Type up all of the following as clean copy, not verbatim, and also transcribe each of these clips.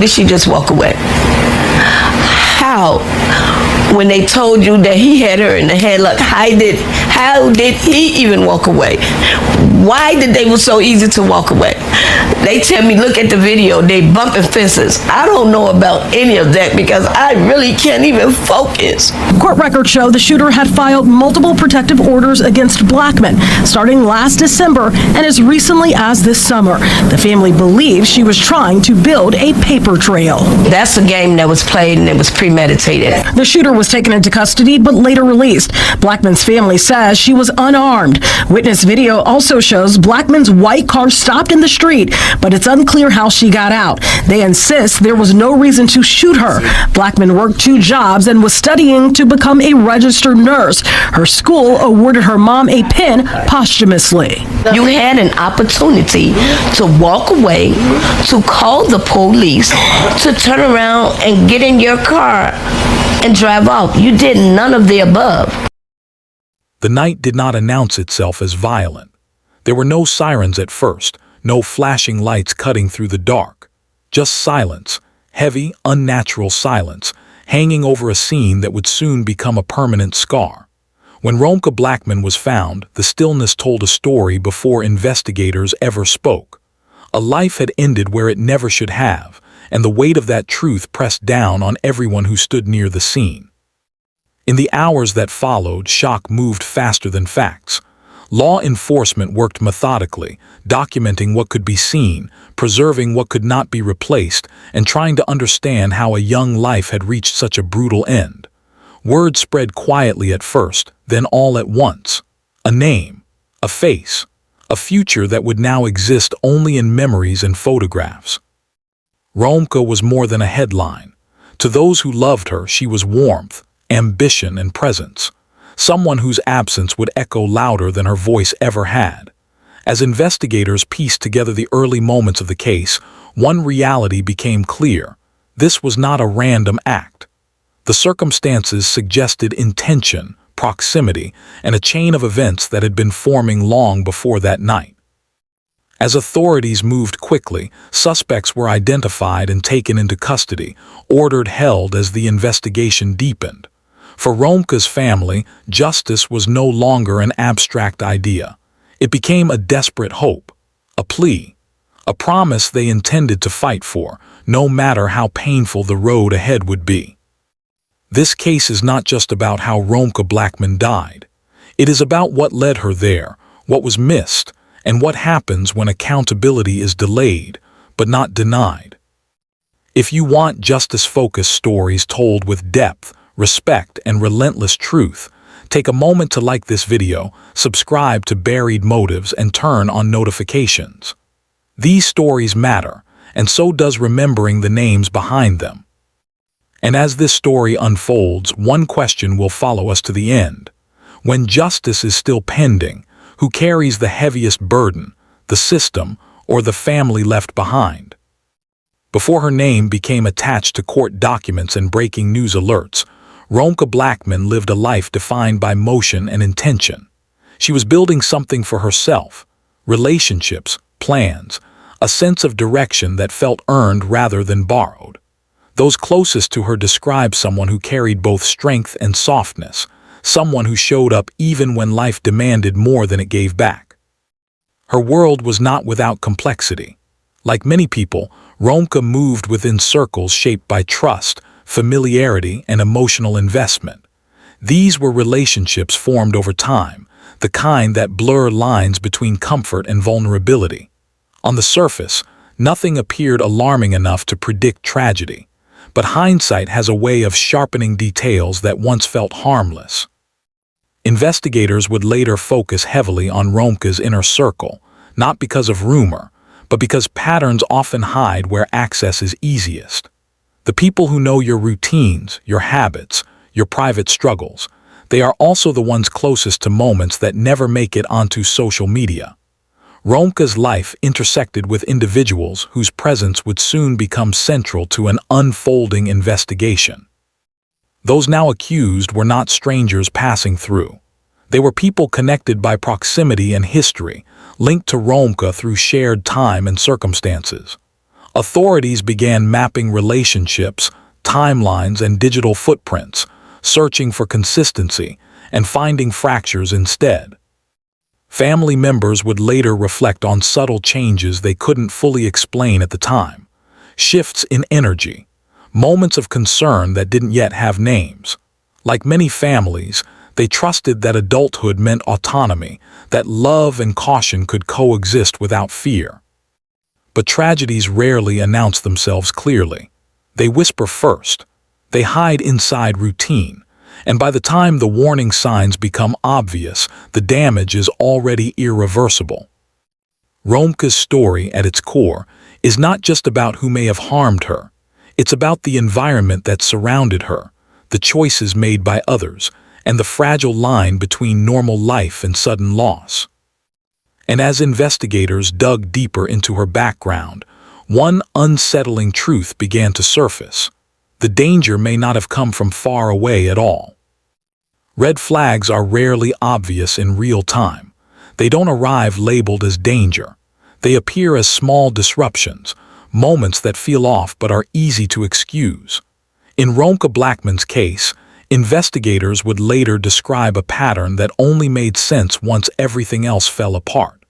Did she just walk away? How? When they told you that he had her in the headlock, how did he even walk away? Why did they was so easy to walk away? They tell me, look at the video, they bumping fences. I don't know about any of that because I really can't even focus. Court records show the shooter had filed multiple protective orders against Blackmon starting last December and as recently as this summer. The family believes she was trying to build a paper trail. That's a game that was played and it was premeditated. The shooter was taken into custody but later released. Blackmon's family says she was unarmed. Witness video also shows Blackmon's white car stopped in the street, but it's unclear how she got out. They insist there was no reason to shoot her. Blackmon worked 2 jobs and was studying to become a registered nurse. Her school awarded her mom a pin posthumously. You had an opportunity to walk away, to call the police, to turn around and get in your car and drive off. You did none of the above. The night did not announce itself as violent. There were no sirens at first, no flashing lights cutting through the dark. Just silence, heavy, unnatural silence, hanging over a scene that would soon become a permanent scar. When Romeca Blackmon was found, the stillness told a story before investigators ever spoke. A life had ended where it never should have, and the weight of that truth pressed down on everyone who stood near the scene. In the hours that followed, shock moved faster than facts. Law enforcement worked methodically, documenting what could be seen, preserving what could not be replaced, and trying to understand how a young life had reached such a brutal end. Word spread quietly at first, then all at once. A name, a face, a future that would now exist only in memories and photographs. Romeca was more than a headline. To those who loved her, she was warmth, ambition, and presence. Someone whose absence would echo louder than her voice ever had. As investigators pieced together the early moments of the case, one reality became clear. This was not a random act. The circumstances suggested intention, proximity, and a chain of events that had been forming long before that night. As authorities moved quickly, suspects were identified and taken into custody, ordered held as the investigation deepened. For Romeca's family, justice was no longer an abstract idea. It became a desperate hope, a plea, a promise they intended to fight for, no matter how painful the road ahead would be. This case is not just about how Romeca Blackmon died. It is about what led her there, what was missed, and what happens when accountability is delayed, but not denied. If you want justice-focused stories told with depth, respect, and relentless truth, take a moment to like this video, subscribe to Buried Motives, and turn on notifications. These stories matter, and so does remembering the names behind them. And as this story unfolds, one question will follow us to the end. When justice is still pending, who carries the heaviest burden, the system or the family left behind? Before her name became attached to court documents and breaking news alerts, Romeca Blackmon lived a life defined by motion and intention. She was building something for herself, relationships, plans, a sense of direction that felt earned rather than borrowed. Those closest to her described someone who carried both strength and softness, someone who showed up even when life demanded more than it gave back. Her world was not without complexity. Like many people, Romeca moved within circles shaped by trust, familiarity, and emotional investment. These were relationships formed over time, the kind that blur lines between comfort and vulnerability. On the surface, nothing appeared alarming enough to predict tragedy, but hindsight has a way of sharpening details that once felt harmless. Investigators would later focus heavily on Romeca's inner circle, not because of rumor, but because patterns often hide where access is easiest. The people who know your routines, your habits, your private struggles, they are also the ones closest to moments that never make it onto social media. Romeca's life intersected with individuals whose presence would soon become central to an unfolding investigation. Those now accused were not strangers passing through. They were people connected by proximity and history, linked to Romeca through shared time and circumstances. Authorities began mapping relationships, timelines, and digital footprints, searching for consistency and finding fractures instead. Family members would later reflect on subtle changes they couldn't fully explain at the time. Shifts in energy, moments of concern that didn't yet have names. Like many families, they trusted that adulthood meant autonomy, that love and caution could coexist without fear. But tragedies rarely announce themselves clearly. They whisper first. They hide inside routine. And by the time the warning signs become obvious, the damage is already irreversible. Romeca's story, at its core, is not just about who may have harmed her. It's about the environment that surrounded her, the choices made by others, and the fragile line between normal life and sudden loss. And as investigators dug deeper into her background, one unsettling truth began to surface. The danger may not have come from far away at all. Red flags are rarely obvious in real time. They don't arrive labeled as danger. They appear as small disruptions, moments that feel off but are easy to excuse. In Romeca Blackmon's case, investigators would later describe a pattern that only made sense once everything else fell apart.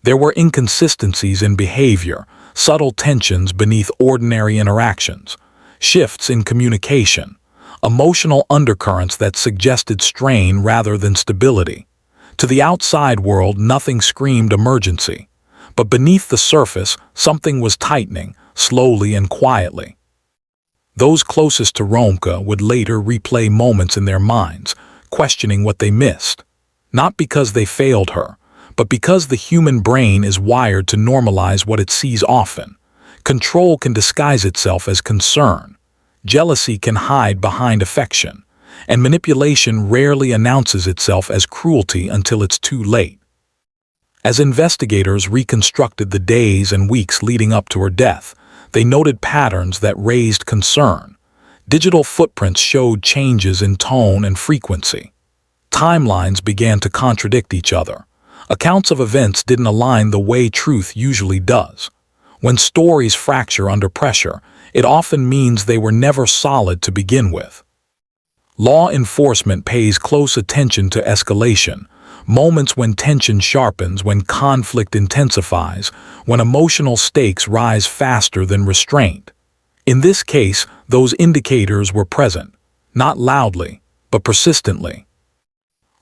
There were inconsistencies in behavior, subtle tensions beneath ordinary interactions, shifts in communication, emotional undercurrents that suggested strain rather than stability. To the outside world, nothing screamed emergency, but beneath the surface, something was tightening, slowly and quietly. Those closest to Romeca would later replay moments in their minds, questioning what they missed, not because they failed her, but because the human brain is wired to normalize what it sees often. Control can disguise itself as concern. Jealousy can hide behind affection, and manipulation rarely announces itself as cruelty until it's too late. As investigators reconstructed the days and weeks leading up to her death, they noted patterns that raised concern. Digital footprints showed changes in tone and frequency. Timelines began to contradict each other. Accounts of events didn't align the way truth usually does. When stories fracture under pressure, it often means they were never solid to begin with. Law enforcement pays close attention to escalation, moments when tension sharpens, when conflict intensifies, when emotional stakes rise faster than restraint. In this case, those indicators were present, not loudly, but persistently.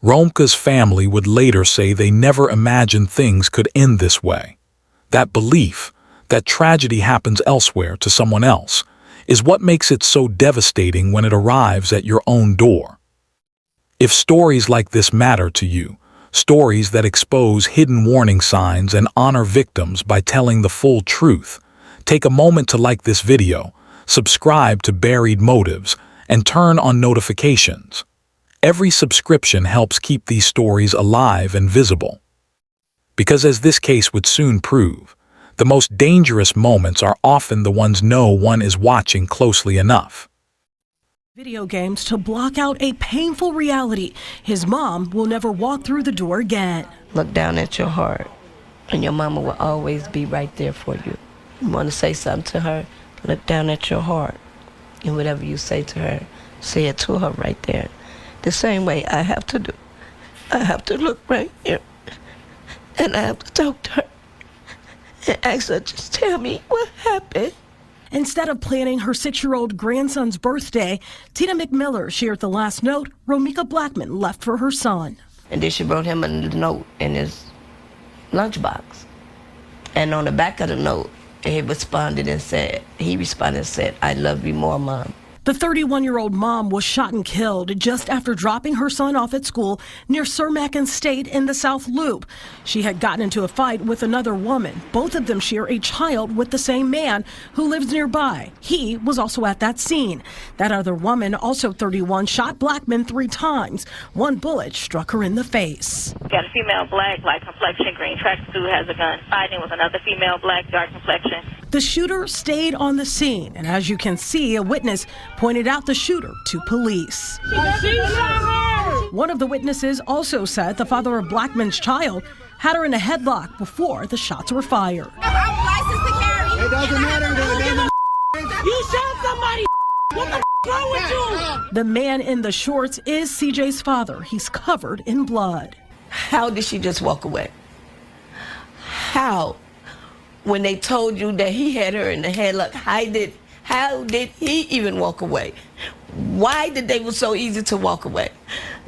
Romeca's family would later say they never imagined things could end this way. That belief, that tragedy happens elsewhere to someone else, is what makes it so devastating when it arrives at your own door. If stories like this matter to you, stories that expose hidden warning signs and honor victims by telling the full truth, take a moment to like this video, subscribe to Buried Motives, and turn on notifications. Every subscription helps keep these stories alive and visible. Because as this case would soon prove, the most dangerous moments are often the ones no one is watching closely enough. Video games to block out a painful reality. His mom will never walk through the door again. Look down at your heart, and your mama will always be right there for you. You want to say something to her, look down at your heart. And whatever you say to her, say it to her right there. The same way I have to do. I have to look right here, and I have to talk to her and ask her, just tell me what happened. Instead of planning her 6-year-old grandson's birthday, Tina McMiller shared the last note Romeca Blackmon left for her son. And then she wrote him a note in his lunchbox. And on the back of the note, he responded and said, I love you more, Mom. The 31-year-old mom was shot and killed just after dropping her son off at school near Cermak State in the South Loop. She had gotten into a fight with another woman. Both of them share a child with the same man who lives nearby. He was also at that scene. That other woman, also 31, shot Blackmon 3 times. One bullet struck her in the face. Got a female black, light complexion, green tracksuit, has a gun, fighting with another female black, dark complexion. The shooter stayed on the scene, and as you can see, a witness pointed out the shooter to police. One of the witnesses also said the father of Blackmon's child had her in a headlock before the shots were fired. I'm licensed to carry. It doesn't matter. You shot somebody. What the wrong with you? The man in the shorts is CJ's father. He's covered in blood. How did she just walk away? How? When they told you that he had her in the headlock, how did he even walk away? Why did they was so easy to walk away?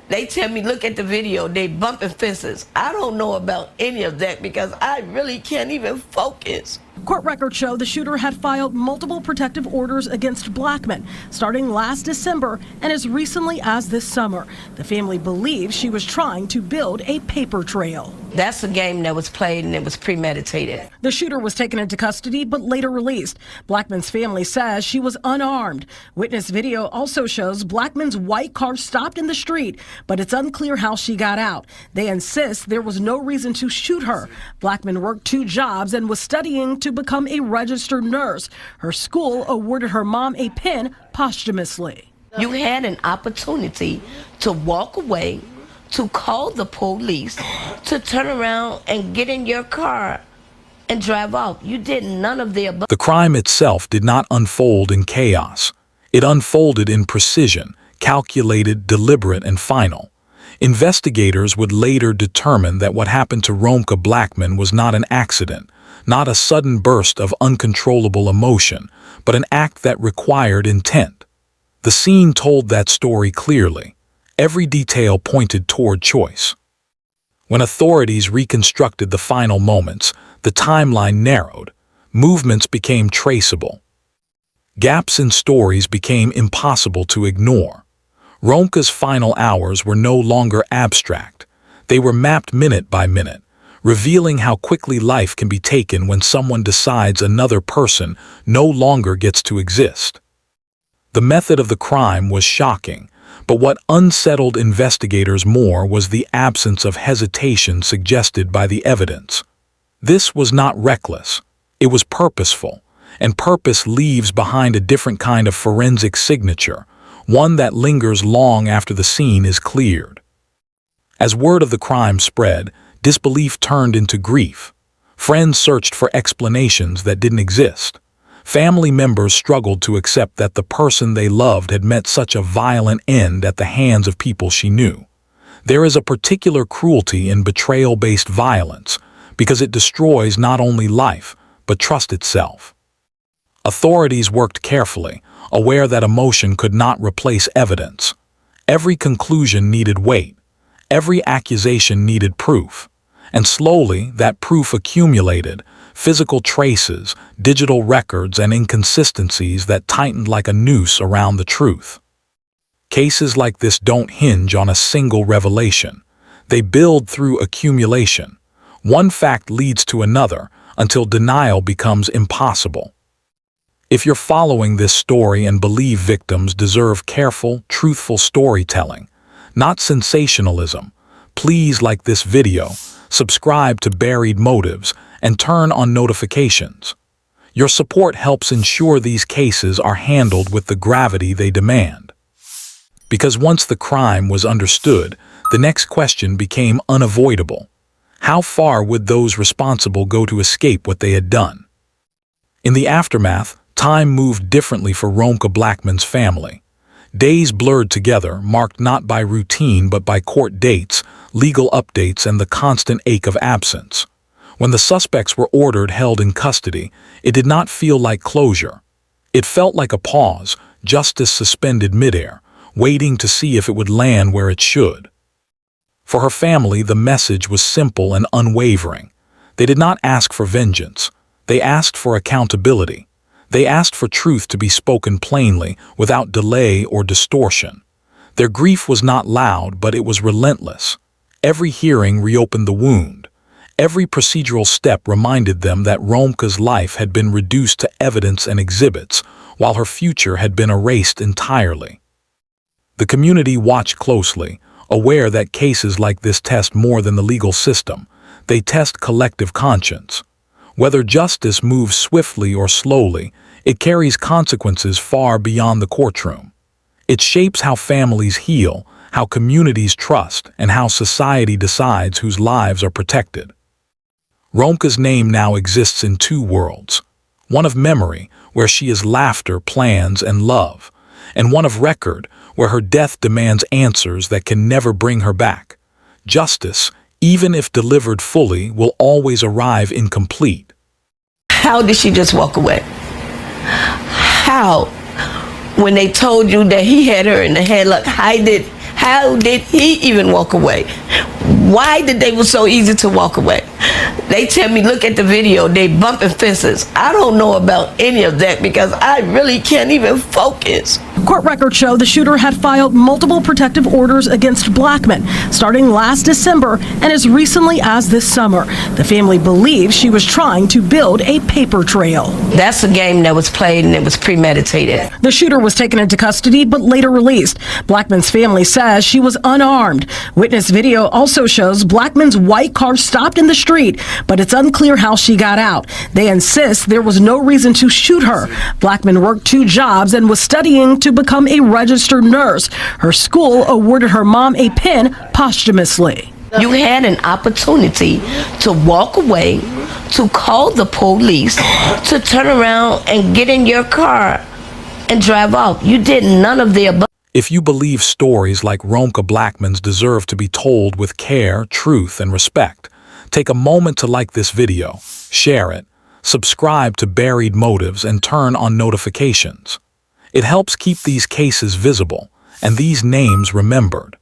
They tell me, look at the video, they bumping fences. I don't know about any of that because I really can't even focus. Court records show the shooter had filed multiple protective orders against Blackmon starting last December and as recently as this summer. The family believes she was trying to build a paper trail. That's a game that was played and it was premeditated. The shooter was taken into custody but later released. Blackmon's family says she was unarmed. Witness video also shows Blackmon's white car stopped in the street, but it's unclear how she got out. They insist there was no reason to shoot her. Blackmon worked 2 jobs and was studying to become a registered nurse. Her school awarded her mom a pin posthumously. You had an opportunity to walk away, to call the police, to turn around and get in your car and drive off. You did none of the above. The crime itself did not unfold in chaos. It unfolded in precision, calculated, deliberate, and final. Investigators would later determine that what happened to Romeca Blackmon was not an accident, not a sudden burst of uncontrollable emotion, but an act that required intent. The scene told that story clearly. Every detail pointed toward choice. When authorities reconstructed the final moments, the timeline narrowed. Movements became traceable. Gaps in stories became impossible to ignore. Romeca's final hours were no longer abstract. They were mapped minute by minute, revealing how quickly life can be taken when someone decides another person no longer gets to exist. The method of the crime was shocking, but what unsettled investigators more was the absence of hesitation suggested by the evidence. This was not reckless. It was purposeful, and purpose leaves behind a different kind of forensic signature, one that lingers long after the scene is cleared. As word of the crime spread, disbelief turned into grief. Friends searched for explanations that didn't exist. Family members struggled to accept that the person they loved had met such a violent end at the hands of people she knew. There is a particular cruelty in betrayal-based violence because it destroys not only life, but trust itself. Authorities worked carefully, aware that emotion could not replace evidence. Every conclusion needed weight. Every accusation needed proof. And slowly, that proof accumulated, physical traces, digital records, and inconsistencies that tightened like a noose around the truth. Cases like this don't hinge on a single revelation. They build through accumulation. One fact leads to another until denial becomes impossible. If you're following this story and believe victims deserve careful, truthful storytelling, not sensationalism, please like this video, subscribe to Buried Motives, and turn on notifications. Your support helps ensure these cases are handled with the gravity they demand. Because once the crime was understood, the next question became unavoidable. How far would those responsible go to escape what they had done? In the aftermath, time moved differently for Romeca Blackmon's family. Days blurred together, marked not by routine but by court dates, legal updates, and the constant ache of absence. When the suspects were ordered held in custody, it did not feel like closure. It felt like a pause, justice suspended midair, waiting to see if it would land where it should. For her family, the message was simple and unwavering. They did not ask for vengeance. They asked for accountability. They asked for truth to be spoken plainly, without delay or distortion. Their grief was not loud, but it was relentless. Every hearing reopened the wound. Every procedural step reminded them that Romeca's life had been reduced to evidence and exhibits, while her future had been erased entirely. The community watched closely, aware that cases like this test more than the legal system. They test collective conscience. Whether justice moves swiftly or slowly, it carries consequences far beyond the courtroom. It shapes how families heal, how communities trust, and how society decides whose lives are protected. Romeca's name now exists in 2 worlds. one of memory, where she is laughter, plans, and love, and one of record, where her death demands answers that can never bring her back. Justice, even if delivered fully, will always arrive incomplete. How did she just walk away? How? When they told you that he had her in the headlock, how did he even walk away? Why did they was so easy to walk away? They tell me, look at the video, they bumping fences. I don't know about any of that because I really can't even focus. Court records show the shooter had filed multiple protective orders against Blackmon starting last December and as recently as this summer. The family believes she was trying to build a paper trail. That's a game that was played and it was premeditated. The shooter was taken into custody but later released. Blackmon's family says she was unarmed. Witness video also shows Blackmon's white car stopped in the street, but it's unclear how she got out. They insist there was no reason to shoot her. Blackmon worked 2 jobs and was studying to become a registered nurse. Her school awarded her mom a pin posthumously. You had an opportunity to walk away, to call the police, to turn around and get in your car and drive off. You did none of the above. If you believe stories like Romeca Blackmon's deserve to be told with care, truth, and respect, take a moment to like this video, share it, subscribe to Buried Motives, and turn on notifications. It helps keep these cases visible and these names remembered.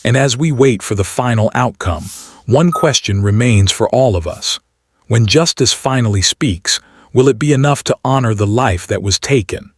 And as we wait for the final outcome, one question remains for all of us. When justice finally speaks, will it be enough to honor the life that was taken?